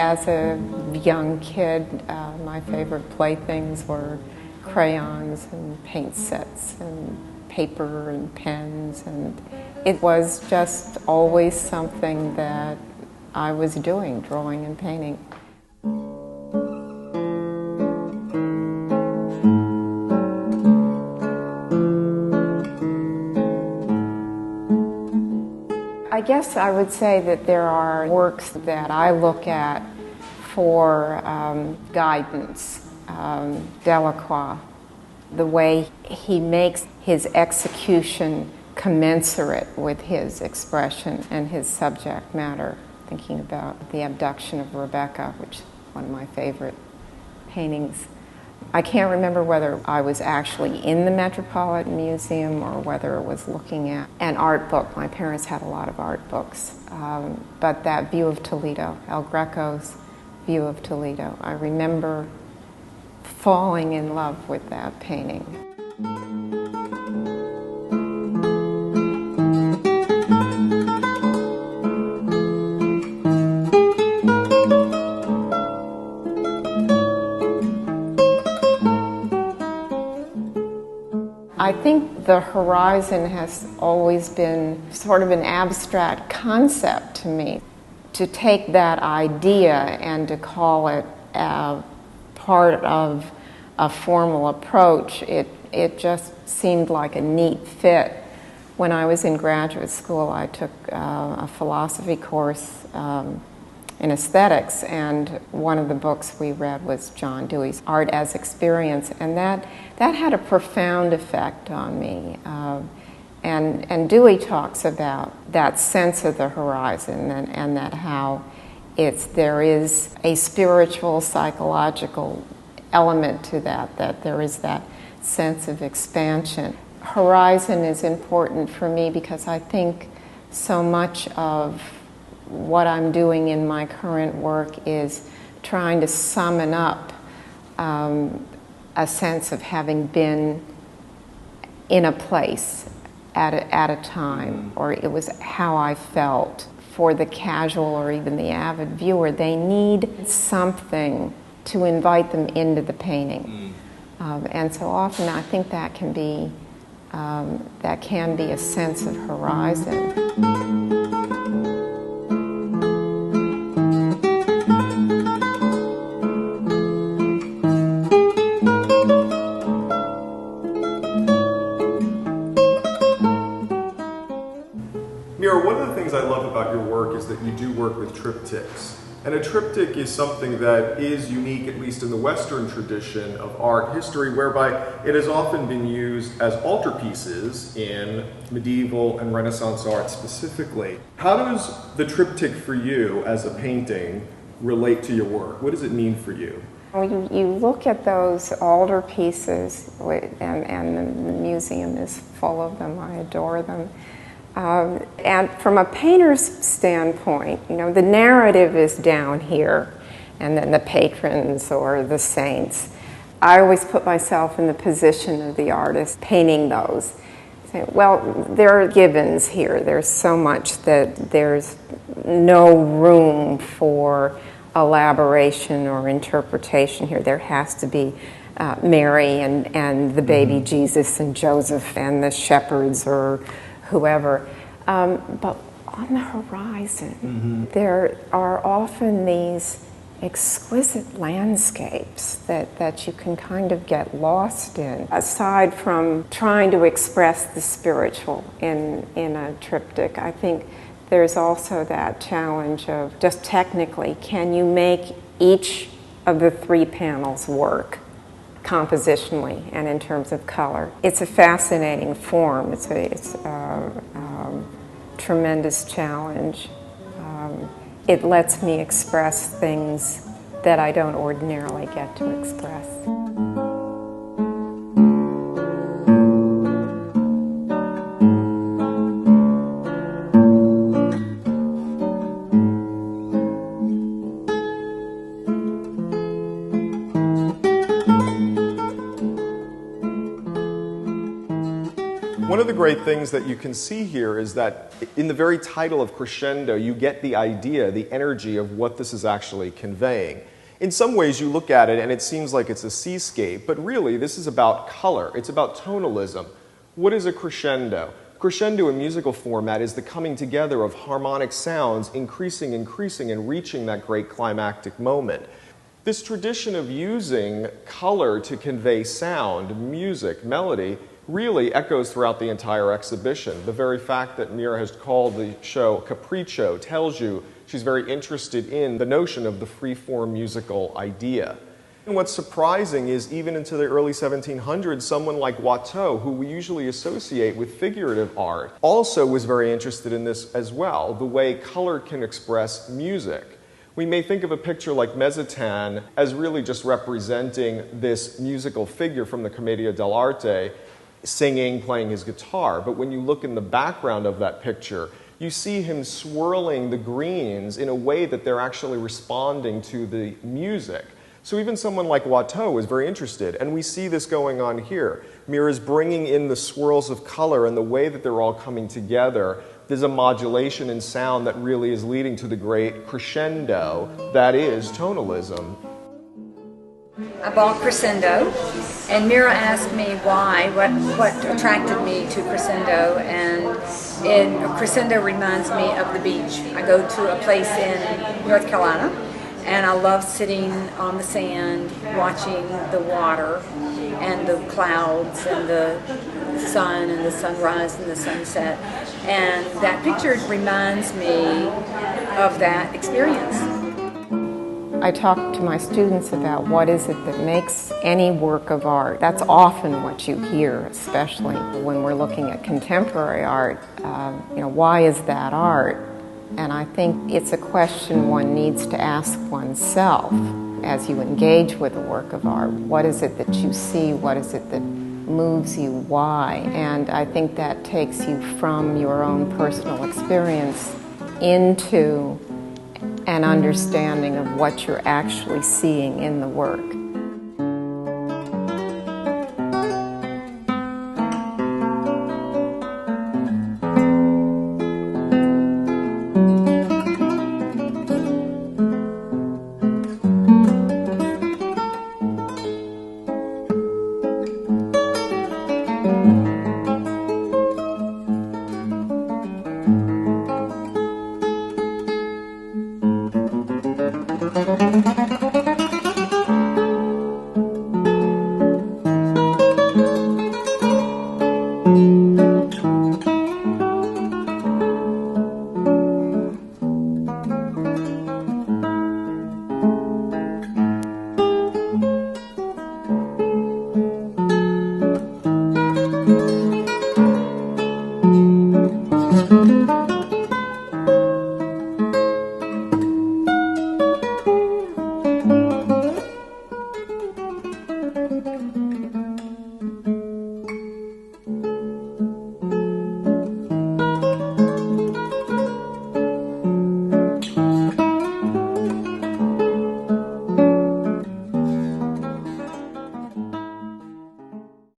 as a young kid, my favorite playthings were crayons and paint sets and paper and pens, and it was just always something that I was doing, drawing and painting. I guess I would say that there are works that I look at for guidance. Delacroix, the way he makes his execution commensurate with his expression and his subject matter. Thinking about The Abduction of Rebecca, which is one of my favorite paintings. I can't remember whether I was actually in the Metropolitan Museum or whether it was looking at an art book. My parents had a lot of art books. But that view of Toledo, El Greco's view of Toledo, I remember falling in love with that painting. I think the horizon has always been sort of an abstract concept to me. To take that idea and to call it part of a formal approach, it just seemed like a neat fit. When I was in graduate school, I took a philosophy course in aesthetics, and one of the books we read was John Dewey's Art as Experience, and that had a profound effect on me. And Dewey talks about that sense of the horizon and that how there is a spiritual, psychological element to that there is that sense of expansion. Horizon is important for me because I think so much of what I'm doing in my current work is trying to summon up a sense of having been in a place at a time, or it was how I felt. For the casual or even the avid viewer, they need something to invite them into the painting. And so often I think that can be a sense of horizon. Meera, one of the things I love about your work is that you do work with triptychs. And a triptych is something that is unique, at least in the Western tradition of art history, whereby it has often been used as altarpieces in medieval and Renaissance art specifically. How does the triptych for you as a painting relate to your work? What does it mean for you? You look at those altarpieces, and the museum is full of them. I adore them. And from a painter's standpoint, the narrative is down here, and then the patrons or the saints. I always put myself in the position of the artist painting those. Well, there are givens here. There's so much that there's no room for elaboration or interpretation here. There has to be Mary and the baby Jesus and Joseph and the shepherds or whoever. But on the horizon, there are often these exquisite landscapes that you can kind of get lost in. Aside from trying to express the spiritual in a triptych, I think there's also that challenge of just technically, can you make each of the 3 panels work compositionally and in terms of color? It's a fascinating form. It's a tremendous challenge. It lets me express things that I don't ordinarily get to express. One of the great things that you can see here is that in the very title of crescendo, you get the idea, the energy of what this is actually conveying. In some ways, you look at it and it seems like it's a seascape, but really this is about color. It's about tonalism. What is a crescendo? Crescendo in musical format is the coming together of harmonic sounds, increasing, and reaching that great climactic moment. This tradition of using color to convey sound, music, melody, really echoes throughout the entire exhibition. The very fact that Meera has called the show Capriccio tells you she's very interested in the notion of the free-form musical idea. And what's surprising is even into the early 1700s, someone like Watteau, who we usually associate with figurative art, also was very interested in this as well, the way color can express music. We may think of a picture like Mezzotane as really just representing this musical figure from the Commedia dell'arte, singing, playing his guitar. But when you look in the background of that picture, you see him swirling the greens in a way that they're actually responding to the music. So even someone like Watteau is very interested, and we see this going on here. Meera's bringing in the swirls of color and the way that they're all coming together. There's a modulation in sound that really is leading to the great crescendo that is tonalism. I bought crescendo, and Meera asked me why, what attracted me to crescendo, and crescendo reminds me of the beach. I go to a place in North Carolina, and I love sitting on the sand, watching the water, and the clouds, and the sun, and the sunrise, and the sunset, and that picture reminds me of that experience. I talk to my students about what is it that makes any work of art. That's often what you hear, especially when we're looking at contemporary art. Why is that art? And I think it's a question one needs to ask oneself as you engage with a work of art. What is it that you see? What is it that moves you? Why? And I think that takes you from your own personal experience into an understanding of what you're actually seeing in the work.